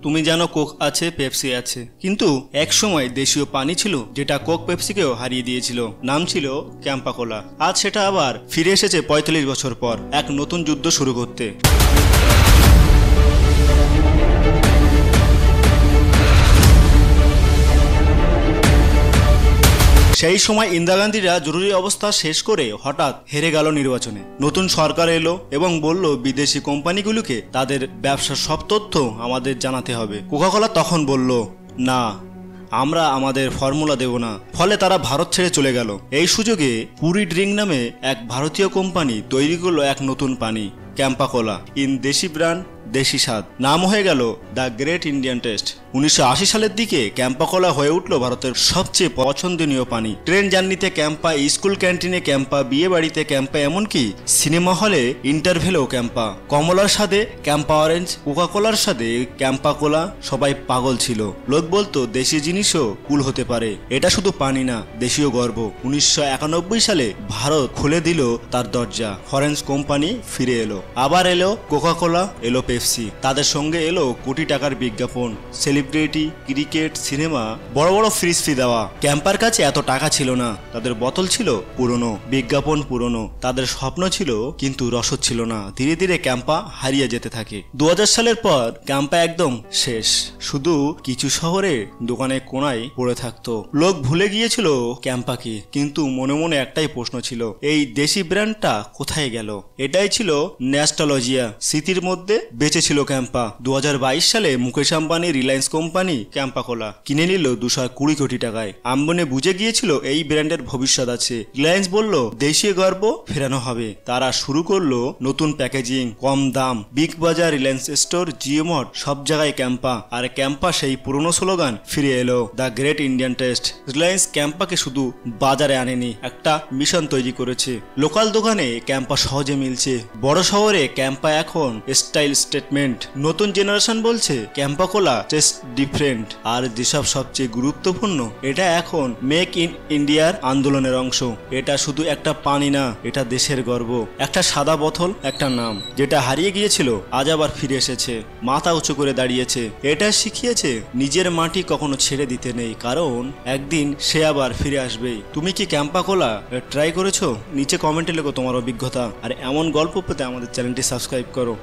তুমি জানো কোক আছে, পেপসি আছে, কিন্তু এক সময় দেশীয় পানি ছিল যেটা কোক পেপসিকেও হারিয়ে দিয়েছিল। নাম ছিল ক্যাম্পা কোলা। আজ সেটা আবার ফিরে এসেছে ৪৫ বছর পর এক নতুন যুদ্ধ শুরু করতে। সেই সময় ইন্দিরা গান্ধীরা জরুরি অবস্থা শেষ করে হঠাৎ হেরে গেল নির্বাচনে। নতুন সরকার এলো এবং বলল বিদেশি কোম্পানিগুলোকে তাদের ব্যবসার সব তথ্য আমাদের জানাতে হবে। কোকাকোলা তখন বলল, না, আমরা আমাদের ফর্মুলা দেব না। ফলে তারা ভারত ছেড়ে চলে গেল। এই সুযোগে পুরি ড্রিঙ্ক নামে এক ভারতীয় কোম্পানি তৈরি করলো এক নতুন পানি, ক্যাম্পা কোলা, ইন দেশি ব্র্যান্ড, দেশি স্বাদ। নাম হয়ে গেল দ্য গ্রেট ইন্ডিয়ান টেস্ট। ১৯৮০ সালের দিকে ক্যাম্পা কোলা হয়ে উঠল ভারতের সবচেয়ে পছন্দনীয় পানি। ট্রেন জার্নিতে ক্যাম্পা, স্কুল ক্যান্টিনে ক্যাম্পা, বিয়ে বাড়িতে ক্যাম্পা, এমনকি সিনেমা হলে ইন্টারভেলেও ক্যাম্পা। কমলার স্বাদে ক্যাম্পা অরেঞ্জ, কোকাকোলার স্বাদে ক্যাম্পা কোলা, সবাই পাগল ছিল। লোক বলতো দেশি জিনিসও কুল হতে পারে। এটা শুধু পানি না, দেশীয় গর্ব। ১৯৯১ সালে ভারত খুলে দিল তার দরজা। অরেঞ্জ কোম্পানি ফিরে এলো। আবার এলো কোকাকোলা, এলো পেপসি। তাদের সঙ্গে এলো কোটি টাকার বিজ্ঞাপন, সেলিব্রিটি, ক্রিকেট, সিনেমা, বড় বড় ফ্রিজ ফি দেওয়া। ক্যাম্পার কাছে এত টাকা ছিল না, তাদের বোতল ছিল পুরনো, বিজ্ঞাপন পুরনো, তাদের স্বপ্ন ছিল কিন্তু রসদ ছিল না। ধীরে ধীরে ক্যাম্পা হারিয়ে যেতে থাকে। ২০০০ সালের পর ক্যাম্পা একদম শেষ। শুধু কিছু শহরে দোকানে কোনায় পড়ে থাকতো। লোক ভুলে গিয়েছিল ক্যাম্পা কি, কিন্তু মনে মনে একটাই প্রশ্ন ছিল, এই দেশি ব্র্যান্ডটা কোথায় গেল? এটাই ছিল ন্যাস্টালজিয়া। স্মৃতির মধ্যে বেঁচে ছিল ক্যাম্পা। ২০২২ সালে মুকেশ আম্বানি রিলায়েন্স কোম্পানি ক্যাম্পা কোলা কিনে নিল ২২০ কোটি টাকায়। আম্বানি বুঝে গিয়েছিল এই ব্র্যান্ডের ভবিষ্যৎ আছে। রিলায়েন্স বলল দেশীয় গর্ব ফেরানো হবে। তারা শুরু করলো নতুন প্যাকেজিং, কম দাম, বিগ বাজার, রিলায়েন্স স্টোর, জিও মার্ট, সব জায়গায় ক্যাম্পা। আর ক্যাম্পা সেই পুরনো স্লোগান ফিরে এলো, the great Indian taste. Reliance ক্যাম্পাকে শুধু বাজারে আনেনি, একটা মিশন তৈরি করেছে। লোকাল দোকানে ক্যাম্পা সহজে মিলছে, বড় শহরে ক্যাম্পা এখন স্টাইল স্টেটমেন্ট। নতুন জেনারেশন বলছে ক্যাম্পা কোলা টেস্ট ডিফারেন্ট। আর যেসব সবচেয়ে গুরুত্বপূর্ণ, এটা এখন মেক ইন ইন্ডিয়ার আন্দোলনের অংশ। এটা শুধু একটা পানি না, এটা দেশের গর্ব। একটা সাদা বোতল, একটা নাম, যেটা হারিয়ে গিয়েছিল আজ আবার ফিরে এসেছে, মাথা উঁচু করে দাঁড়িয়েছে। এটা শিখিয়েছে নিজের মাটি কখনো ছেড়ে দিতে নেই, কারণ একদিন সে আবার ফিরে আসবে। তুমি কি ক্যাম্পা কোলা ট্রাই করেছো? নিচে কমেন্টে লেখো তোমার অভিজ্ঞতা। আর এমন গল্প পেতে আমাদের চ্যানেলটি সাবস্ক্রাইব করো।